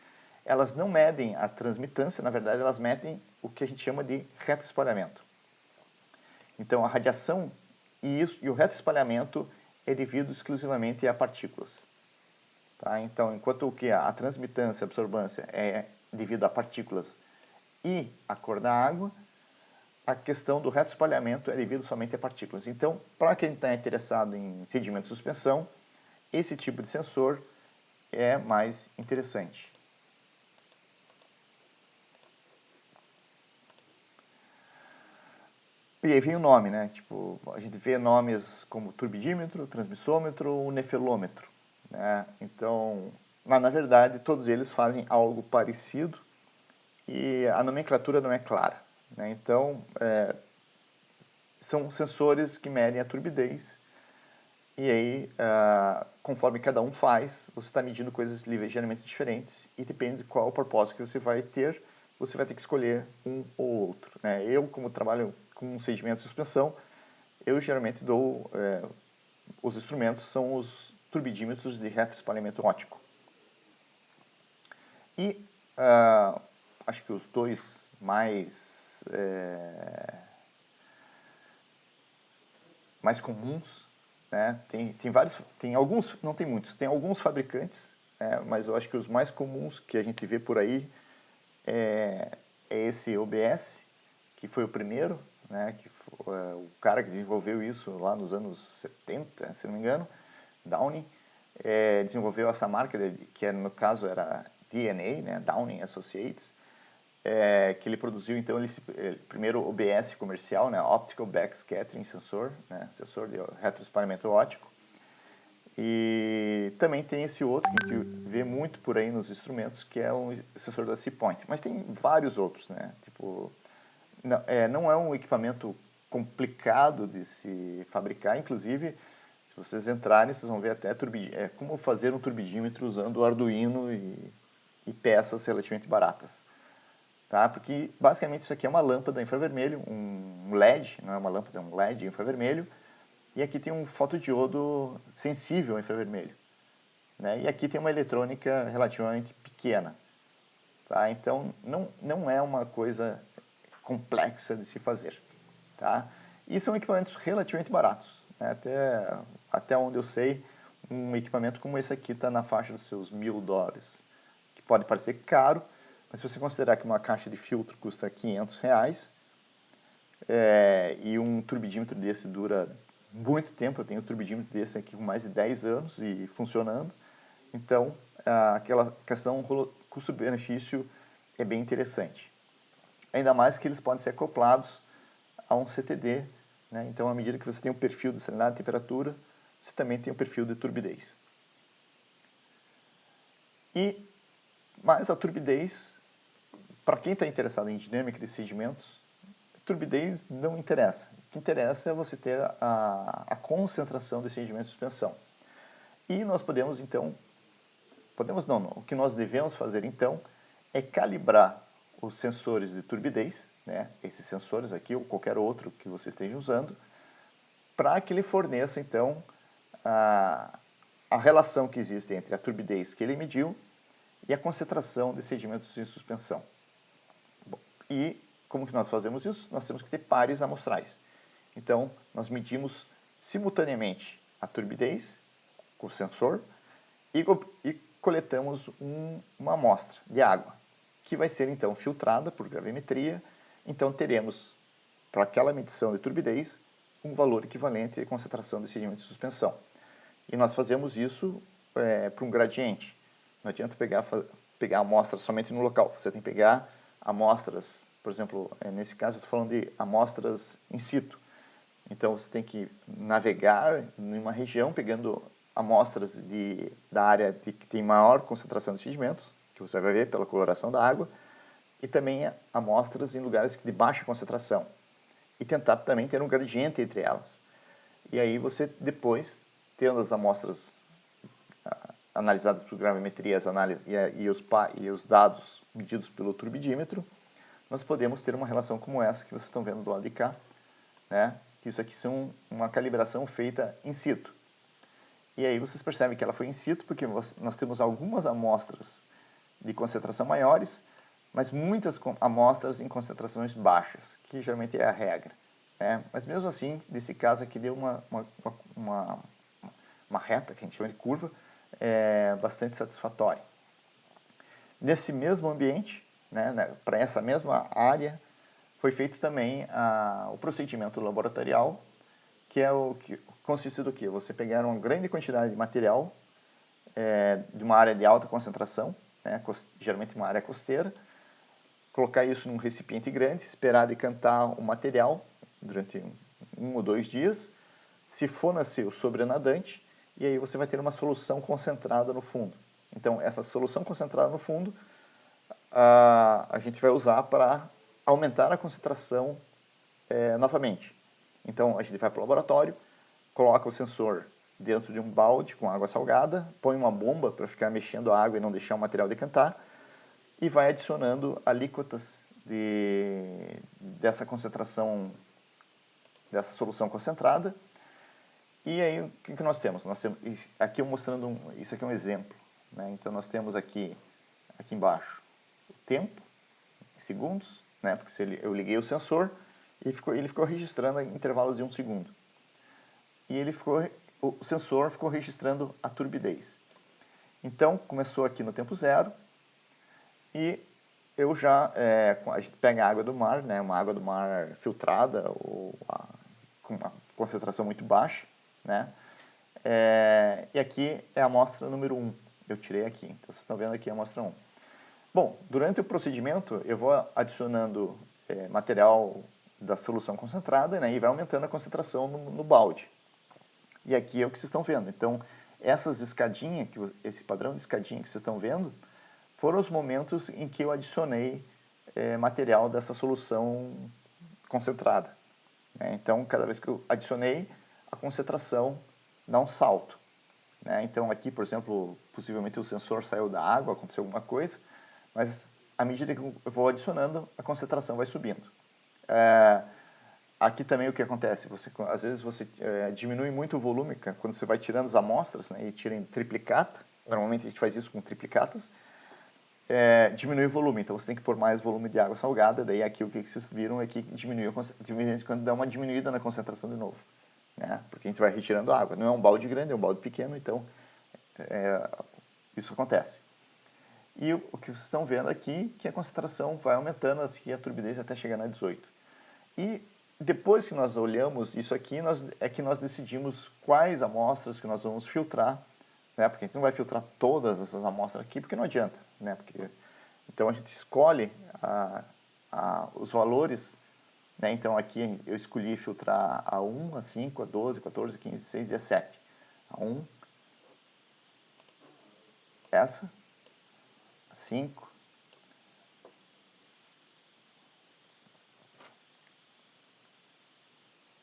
elas não medem a transmitância, na verdade elas medem o que a gente chama de retroespalhamento. Então a radiação e o retroespalhamento é devido exclusivamente a partículas. Tá? Então, enquanto que a transmitância e a absorbância é devido a partículas e a cor da água, a questão do retroespalhamento é devido somente a partículas. Então, para quem está interessado em sedimento de suspensão, esse tipo de sensor é mais interessante. E aí vem o nome, né? Tipo, a gente vê nomes como turbidímetro, transmissômetro, nefelômetro, né? Então, mas na verdade, todos eles fazem algo parecido e a nomenclatura não é clara, né? Então, são sensores que medem a turbidez e aí, conforme cada um faz, você está medindo coisas ligeiramente diferentes e depende de qual o propósito que você vai ter, você vai ter que escolher um ou outro, né? Eu, como trabalho com sedimento de suspensão, eu geralmente dou, os instrumentos são os turbidímetros de retroespalhamento óptico. E acho que os dois mais comuns, né? Tem vários, tem alguns, não tem muitos, tem alguns fabricantes, mas eu acho que os mais comuns que a gente vê por aí é esse OBS, que foi o primeiro, né? Que foi, o cara que desenvolveu isso lá nos anos 70, se não me engano, Downing, desenvolveu essa marca, que no caso era DNA, né? Downing Associates, que ele produziu, então, primeiro OBS comercial, né, Optical Backscattering Sensor, né, sensor de retroespalhamento óptico. E também tem esse outro que a gente vê muito por aí nos instrumentos, que é o sensor da C-Point. Mas tem vários outros, né, tipo, não é um equipamento complicado de se fabricar, inclusive, se vocês entrarem, vocês vão ver até como fazer um turbidímetro usando o Arduino e peças relativamente baratas. Tá? Porque basicamente isso aqui é uma lâmpada infravermelho, um LED, não é uma lâmpada, é um LED infravermelho, e aqui tem um fotodiodo sensível ao infravermelho, né? E aqui tem uma eletrônica relativamente pequena. Tá? Então não é uma coisa complexa de se fazer. Tá? E são equipamentos relativamente baratos, né? Até onde eu sei, um equipamento como esse aqui está na faixa dos seus $1.000, que pode parecer caro, Mas se você considerar que uma caixa de filtro custa R$ 500, e um turbidímetro desse dura muito tempo, eu tenho um turbidímetro desse aqui com mais de 10 anos e funcionando, então aquela questão custo-benefício é bem interessante. Ainda mais que eles podem ser acoplados a um CTD, né? Então à medida que você tem o perfil de salinidade e temperatura, você também tem o perfil de turbidez. Mas a turbidez, para quem está interessado em dinâmica de sedimentos, turbidez não interessa. O que interessa é você ter a concentração de sedimento de suspensão. E nós podemos então, o que nós devemos fazer então é calibrar os sensores de turbidez, né, esses sensores aqui ou qualquer outro que você esteja usando, para que ele forneça então a relação que existe entre a turbidez que ele mediu e a concentração de sedimentos em suspensão. Bom, e como que nós fazemos isso? Nós temos que ter pares amostrais. Então, nós medimos simultaneamente a turbidez com o sensor e coletamos uma amostra de água, que vai ser então filtrada por gravimetria. Então, teremos, para aquela medição de turbidez, um valor equivalente à concentração de sedimento de suspensão. E nós fazemos isso para um gradiente. Não adianta pegar amostras somente no local. Você tem que pegar amostras, por exemplo, nesse caso eu estou falando de amostras in situ. Então você tem que navegar em uma região pegando amostras da área que tem maior concentração de sedimentos, que você vai ver pela coloração da água, e também amostras em lugares de baixa concentração. E tentar também ter um gradiente entre elas. E aí você depois, tendo as amostras analisadas por gravimetria e os dados medidos pelo turbidímetro, nós podemos ter uma relação como essa que vocês estão vendo do lado de cá, né? Isso aqui são uma calibração feita in situ. E aí vocês percebem que ela foi in situ porque nós temos algumas amostras de concentração maiores, mas muitas amostras em concentrações baixas, que geralmente é a regra, né? Mas mesmo assim, nesse caso aqui deu uma reta, que a gente chama de curva, bastante satisfatória. Nesse mesmo ambiente, né, para essa mesma área, foi feito também o procedimento laboratorial, que é o que consiste do que? Você pegar uma grande quantidade de material de uma área de alta concentração, né, geralmente uma área costeira, colocar isso num recipiente grande, esperar decantar o material durante 1 ou 2 dias, se for nascer sobrenadante, e aí você vai ter uma solução concentrada no fundo. Então, essa solução concentrada no fundo, a gente vai usar para aumentar a concentração novamente. Então, a gente vai para o laboratório, coloca o sensor dentro de um balde com água salgada, põe uma bomba para ficar mexendo a água e não deixar o material decantar, e vai adicionando alíquotas dessa concentração, dessa solução concentrada. E aí, o que nós temos? Aqui eu mostrando, isso aqui é um exemplo, né? Então, nós temos aqui embaixo o tempo, em segundos, né? Porque eu liguei o sensor e ele ficou registrando em intervalos de 1 segundo. E o sensor ficou registrando a turbidez. Então, começou aqui no tempo zero e a gente pega a água do mar, né? Uma água do mar filtrada ou com uma concentração muito baixa, né? E aqui é a amostra número 1. Eu tirei aqui. Então, vocês estão vendo aqui a amostra 1. Bom, durante o procedimento, eu vou adicionando material da solução concentrada, né, e vai aumentando a concentração no balde. E aqui é o que vocês estão vendo. Então, essas escadinhas, esse padrão de escadinha que vocês estão vendo, foram os momentos em que eu adicionei material dessa solução concentrada, né? Então, cada vez que eu adicionei, a concentração dá um salto, né? Então, aqui, por exemplo, possivelmente o sensor saiu da água, aconteceu alguma coisa, mas à medida que eu vou adicionando, a concentração vai subindo. Aqui também o que acontece? Às vezes você diminui muito o volume quando você vai tirando as amostras, né, e tira em triplicata. Normalmente a gente faz isso com triplicatas. Diminui o volume, então você tem que pôr mais volume de água salgada. Daí aqui o que vocês viram é que diminui quando dá uma diminuída na concentração de novo, né? Porque a gente vai retirando água. Não é um balde grande, é um balde pequeno, então isso acontece. E o que vocês estão vendo aqui, que a concentração vai aumentando aqui a turbidez até chegar na 18. E depois que nós olhamos isso aqui, é que nós decidimos quais amostras que nós vamos filtrar, né? Porque a gente não vai filtrar todas essas amostras aqui, porque não adianta, né? Então a gente escolhe os valores, né? Então aqui eu escolhi filtrar a 1, a 5, a 12, a 14, a 15, a 16 e a 7. A 1, essa, a 5,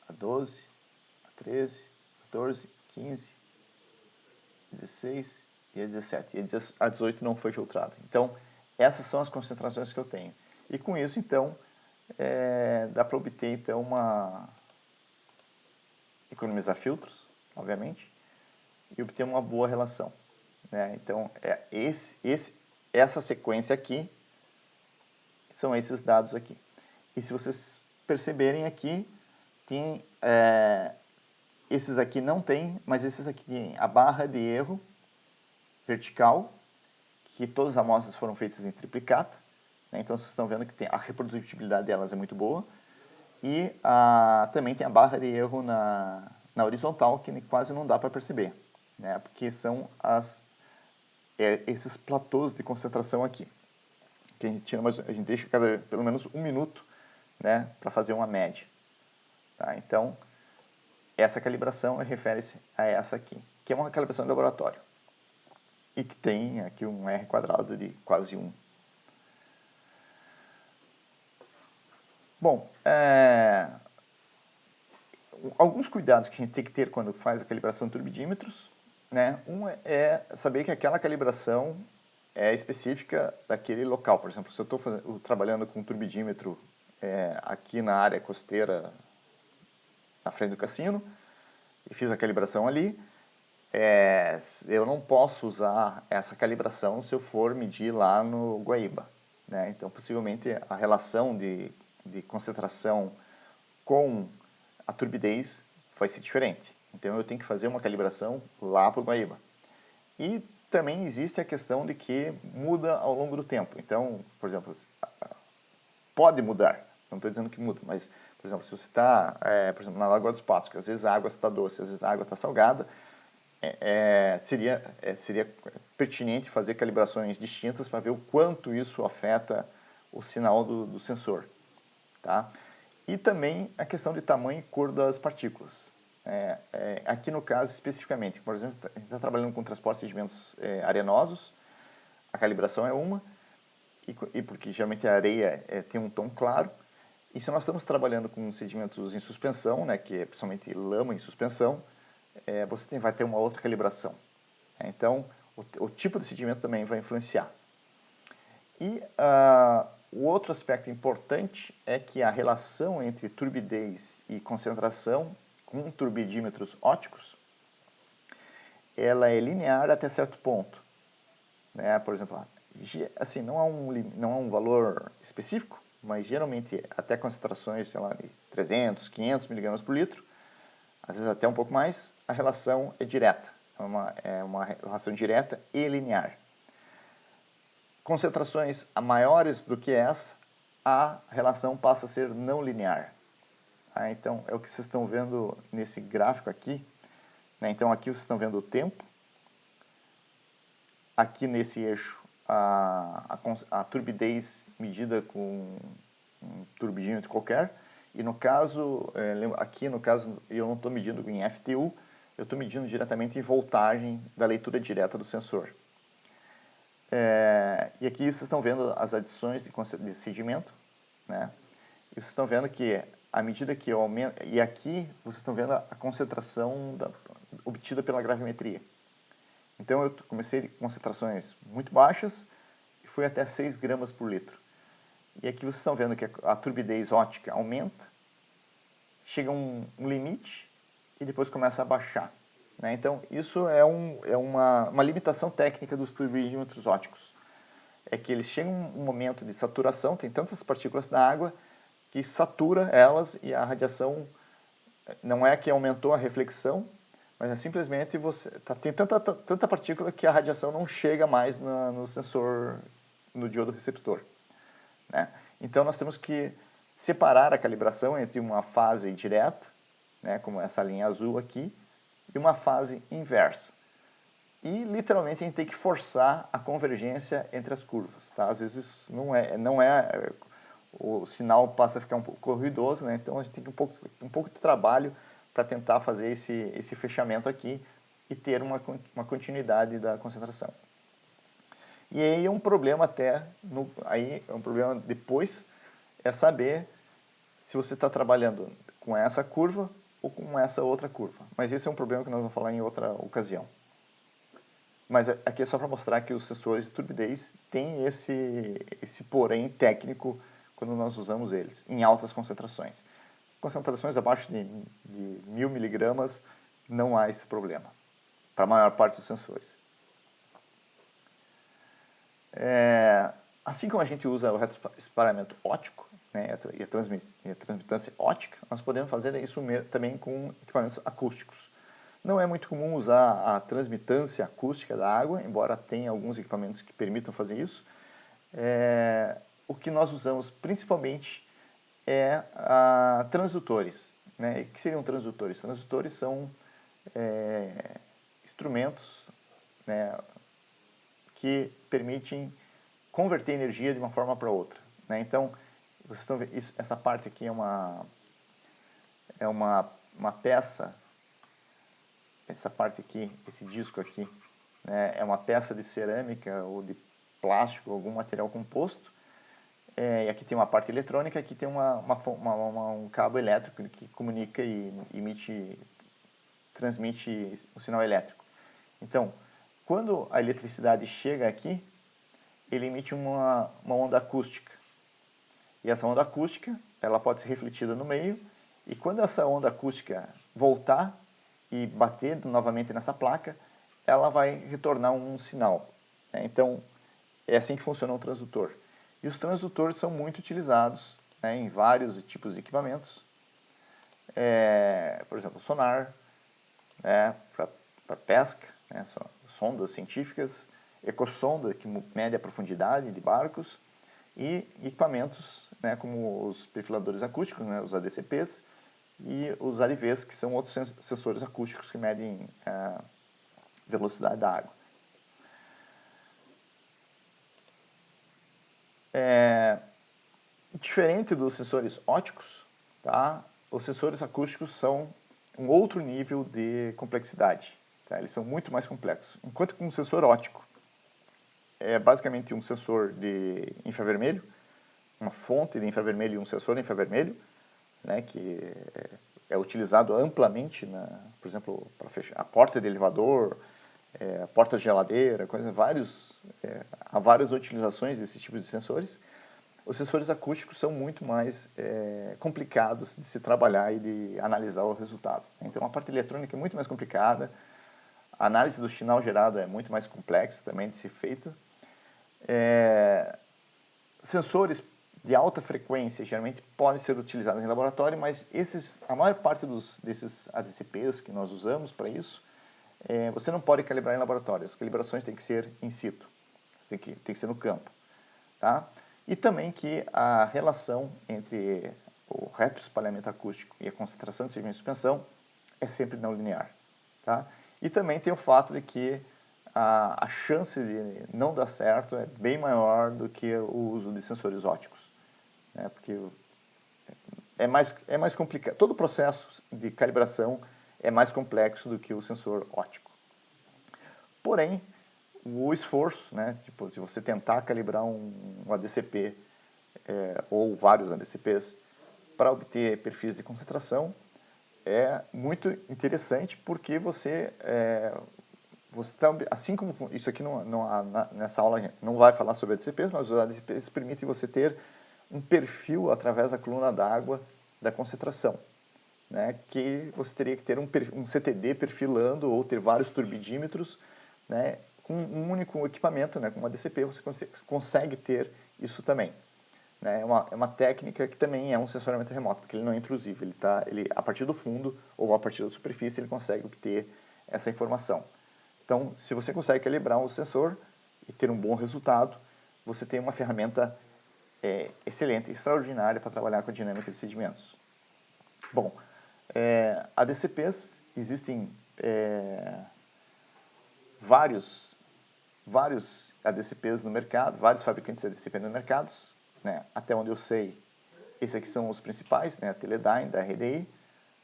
a 12, a 13, a 14, 15, 16 e a 17. E a 18 não foi filtrada. Então, essas são as concentrações que eu tenho. E com isso, então, dá para obter então economizar filtros, obviamente, e obter uma boa relação, né? Então, essa sequência aqui são esses dados aqui. E se vocês perceberem aqui, tem, esses aqui não tem, mas esses aqui tem a barra de erro vertical, que todas as amostras foram feitas em triplicata, né? Então vocês estão vendo que a reprodutibilidade delas é muito boa. E também tem a barra de erro na horizontal, que quase não dá para perceber, né? Porque são esses platôs de concentração aqui, que a gente deixa pelo menos 1 minuto, né, para fazer uma média. Tá? Então, essa calibração refere-se a essa aqui, que é uma calibração de laboratório, e que tem aqui um R quadrado de quase 1. Bom, alguns cuidados que a gente tem que ter quando faz a calibração de turbidímetros, né? Um é saber que aquela calibração é específica daquele local. Por exemplo, se eu estou trabalhando com um turbidímetro aqui na área costeira, na frente do cassino, e fiz a calibração ali, eu não posso usar essa calibração se eu for medir lá no Guaíba, né? Então, possivelmente, a relação de concentração com a turbidez vai ser diferente. Então, eu tenho que fazer uma calibração lá para o Guaíba. E também existe a questão de que muda ao longo do tempo. Então, por exemplo, pode mudar. Não estou dizendo que muda, mas, por exemplo, se você está, por exemplo, na Lagoa dos Patos, que às vezes a água está doce, às vezes a água está salgada, seria pertinente fazer calibrações distintas para ver o quanto isso afeta o sinal do sensor. Tá? E também a questão de tamanho e cor das partículas. Aqui no caso especificamente, por exemplo, a gente está trabalhando com transporte de sedimentos arenosos, a calibração é uma, e porque geralmente a areia tem um tom claro, e se nós estamos trabalhando com sedimentos em suspensão, né, que é principalmente lama em suspensão, você vai ter uma outra calibração. Então, o tipo de sedimento também vai influenciar. E o outro aspecto importante é que a relação entre turbidez e concentração com turbidímetros ópticos, ela é linear até certo ponto, né? Por exemplo, assim, não há um valor específico, mas geralmente até concentrações, sei lá, de 300, 500 miligramas por litro, às vezes até um pouco mais, a relação é direta, é uma relação direta e linear. Concentrações maiores do que essa, a relação passa a ser não linear. Então, é o que vocês estão vendo nesse gráfico aqui, né? Então, aqui vocês estão vendo o tempo, aqui nesse eixo a turbidez medida com um turbidímetro qualquer, e no caso, aqui no caso eu não estou medindo em FTU, eu estou medindo diretamente em voltagem da leitura direta do sensor. E aqui vocês estão vendo as adições de sedimento, né? E vocês estão vendo que à medida que eu aumento, e aqui vocês estão vendo a concentração obtida pela gravimetria. Então eu comecei com concentrações muito baixas e fui até 6 gramas por litro. E aqui vocês estão vendo que a turbidez óptica aumenta, chega a um limite e depois começa a baixar, né? Então isso é uma limitação técnica dos turbidímetros ópticos. É que eles chegam a um momento de saturação, tem tantas partículas na água que satura elas e a radiação não é que aumentou a reflexão, mas é simplesmente tem tanta partícula que a radiação não chega mais no sensor, no diodo receptor, né? Então nós temos que separar a calibração entre uma fase direta, né, como essa linha azul aqui, e uma fase inversa. E literalmente a gente tem que forçar a convergência entre as curvas, tá? Às vezes o sinal passa a ficar um pouco ruidoso, né? Então a gente tem um pouco de trabalho para tentar fazer esse fechamento aqui e ter uma continuidade da concentração. E aí é um problema aí é um problema depois é saber se você está trabalhando com essa curva ou com essa outra curva. Mas esse é um problema que nós vamos falar em outra ocasião. Mas aqui é só para mostrar que os sensores de turbidez têm esse porém técnico quando nós usamos eles, em altas concentrações. Concentrações abaixo de 1000 miligramas não há esse problema, para a maior parte dos sensores. Assim como a gente usa o retroespalhamento óptico, né, e a transmitância óptica, nós podemos fazer isso também com equipamentos acústicos. Não é muito comum usar a transmitância acústica da água, embora tenha alguns equipamentos que permitam fazer isso. O que nós usamos principalmente é transdutores, né? O que seriam transdutores? Transdutores são instrumentos, né, que permitem converter energia de uma forma para outra, né? Então, vocês estão vendo, essa parte aqui é uma peça, essa parte aqui, esse disco aqui, né, é uma peça de cerâmica ou de plástico, algum material composto. E aqui tem uma parte eletrônica, aqui tem um cabo elétrico que comunica e transmite o sinal elétrico. Então, quando a eletricidade chega aqui, ele emite uma onda acústica. E essa onda acústica, ela pode ser refletida no meio, e quando essa onda acústica voltar e bater novamente nessa placa, ela vai retornar um sinal, né? Então, é assim que funciona um transdutor. E os transdutores são muito utilizados, né, em vários tipos de equipamentos. Por exemplo, sonar, né, para pesca, né, sondas científicas, ecossonda, que mede a profundidade de barcos, e equipamentos, né, como os perfiladores acústicos, né, os ADCPs, e os ADVs, que são outros sensores acústicos que medem a velocidade da água. Diferente dos sensores ópticos, tá? Os sensores acústicos são um outro nível de complexidade, tá? Eles são muito mais complexos. Enquanto que um sensor óptico é basicamente um sensor de infravermelho, uma fonte de infravermelho e um sensor de infravermelho, né, que é utilizado amplamente, por exemplo, para fechar a porta de elevador, a porta de geladeira, há várias utilizações desse tipo de sensores. Os sensores acústicos são muito mais complicados de se trabalhar e de analisar o resultado. Então, a parte eletrônica é muito mais complicada, a análise do sinal gerado é muito mais complexa também de ser feita. Sensores de alta frequência geralmente podem ser utilizados em laboratório, mas a maior parte desses ADCPs que nós usamos para isso, você não pode calibrar em laboratório. As calibrações têm que ser in situ, tem que ser no campo, tá? E também que a relação entre o retroespalhamento acústico e a concentração de sedimento de suspensão é sempre não linear, tá? E também tem o fato de que a chance de não dar certo é bem maior do que o uso de sensores ópticos, né? Porque é mais complicado. Todo o processo de calibração é mais complexo do que o sensor óptico. Porém, o esforço, né, tipo, se você tentar calibrar um ADCP ou vários ADCPs para obter perfis de concentração é muito interessante, porque você tá, assim como isso aqui nessa aula não vai falar sobre ADCPs, mas os ADCPs permitem você ter um perfil através da coluna d'água da concentração, né, que você teria que ter um CTD perfilando ou ter vários turbidímetros, né, com um único equipamento, né, com uma ADCP você consegue ter isso também, né? É uma técnica que também é um sensoriamento remoto, porque ele não é intrusivo, ele, a partir do fundo ou a partir da superfície ele consegue obter essa informação. Então, se você consegue calibrar o sensor e ter um bom resultado, você tem uma ferramenta excelente, extraordinária para trabalhar com a dinâmica de sedimentos. Bom, ADCPs, existem vários ADCPs no mercado, vários fabricantes de ADCP no mercado, né? Até onde eu sei, esses aqui são os principais, né? A Teledyne, da RDI,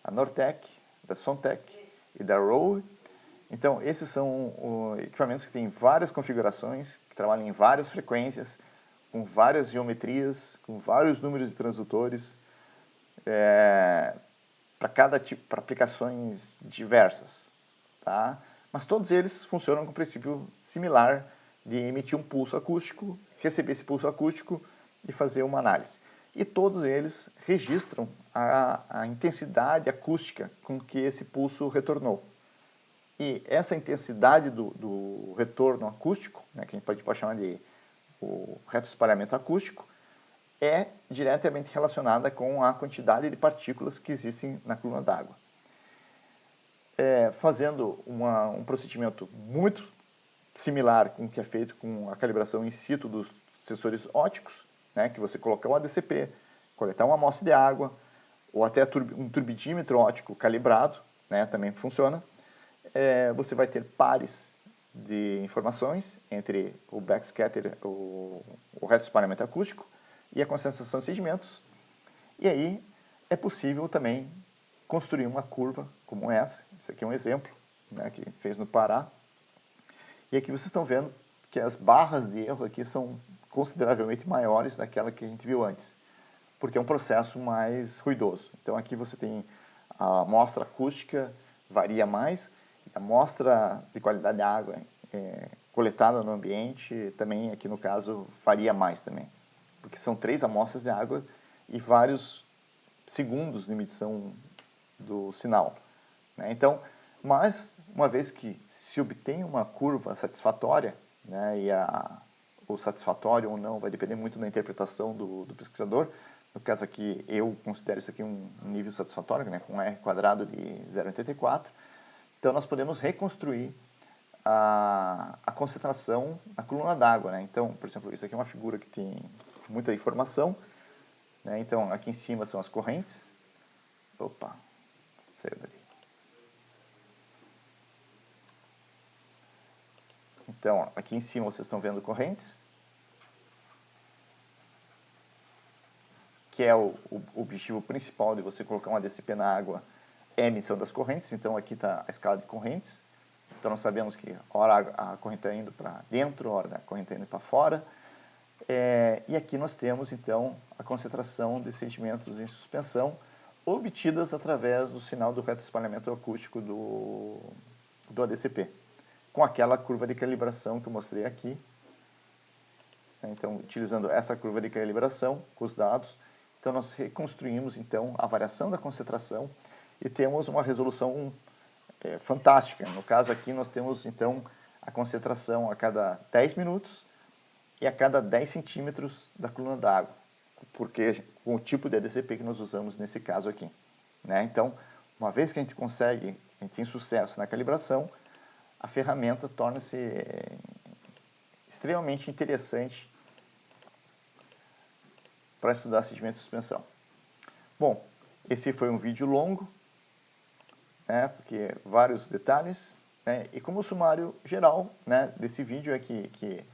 a Nortec, da Sontec e da Rowe. Então, esses são equipamentos que têm várias configurações, que trabalham em várias frequências, com várias geometrias, com vários números de transdutores, para cada tipo, para aplicações diversas, tá? Mas todos eles funcionam com o princípio similar de emitir um pulso acústico, receber esse pulso acústico e fazer uma análise. E todos eles registram a intensidade acústica com que esse pulso retornou. E essa intensidade do retorno acústico, né, que a gente pode chamar de o retroespalhamento acústico, é diretamente relacionada com a quantidade de partículas que existem na coluna d'água. Fazendo um procedimento muito similar com o que é feito com a calibração in situ dos sensores ópticos, né, que você colocar um ADCP, coletar uma amostra de água, ou até um turbidímetro óptico calibrado, né, também funciona. Você vai ter pares de informações entre o backscatter, o retroespalhamento acústico e a concentração de sedimentos. E aí é possível também construir uma curva como essa. Esse aqui é um exemplo, né, que a gente fez no Pará. E aqui vocês estão vendo que as barras de erro aqui são consideravelmente maiores daquela que a gente viu antes, porque é um processo mais ruidoso. Então aqui você tem a amostra acústica, varia mais, a amostra de qualidade de água coletada no ambiente também, aqui no caso, varia mais também, porque são 3 amostras de água e vários segundos de medição do sinal, né? Então, mas uma vez que se obtém uma curva satisfatória, né, e o satisfatório ou não vai depender muito da interpretação do pesquisador. No caso aqui, eu considero isso aqui um nível satisfatório, né, com R quadrado de 0,84. Então, nós podemos reconstruir a concentração na coluna d'água, né? Então, por exemplo, isso aqui é uma figura que tem muita informação, né? Então, aqui em cima são as correntes. Opa, saiu dali. Então, aqui em cima vocês estão vendo correntes, que é o objetivo principal de você colocar um ADCP na água, é a emissão das correntes. Então, aqui está a escala de correntes. Então, nós sabemos que hora a corrente está indo para dentro, hora a corrente está indo para fora. E aqui nós temos, então, a concentração de sedimentos em suspensão, obtidas através do sinal do retroespalhamento acústico do ADCP, com aquela curva de calibração que eu mostrei aqui. Então, utilizando essa curva de calibração com os dados, então nós reconstruímos então a variação da concentração e temos uma resolução fantástica. No caso aqui nós temos então a concentração a cada 10 minutos e a cada 10 centímetros da coluna d'água, porque com o tipo de ADCP que nós usamos nesse caso aqui, né? Então, uma vez que a gente consegue, a gente tem sucesso na calibração, a ferramenta torna-se extremamente interessante para estudar sedimentos de suspensão. Bom, esse foi um vídeo longo, né, porque vários detalhes, né, e como sumário geral, né, desse vídeo é que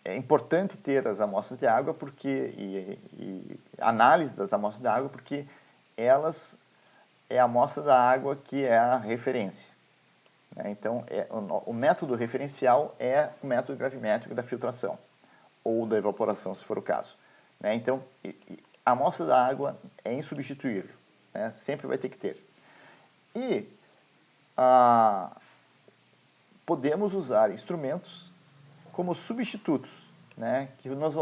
é importante ter as amostras de água e análise das amostras de água, porque elas é a amostra da água que é a referência, né? Então, o método referencial é o método gravimétrico da filtração ou da evaporação, se for o caso, né? Então, a amostra da água é insubstituível, né? Sempre vai ter que ter. E podemos usar instrumentos como substitutos, né? Que nos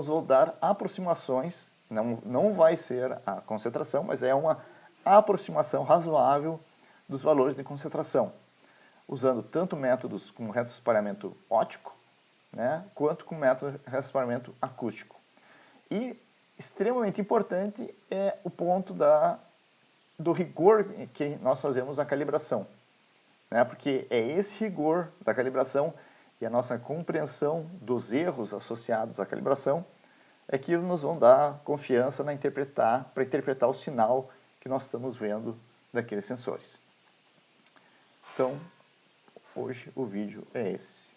vão dar aproximações, não vai ser a concentração, mas é uma aproximação razoável dos valores de concentração, usando tanto métodos como retroespalhamento óptico, né, quanto com o método de rastreamento acústico. E extremamente importante é o ponto do rigor que nós fazemos na calibração, né, porque é esse rigor da calibração e a nossa compreensão dos erros associados à calibração é que nos vão dar confiança para interpretar o sinal que nós estamos vendo daqueles sensores. Então, hoje o vídeo é esse.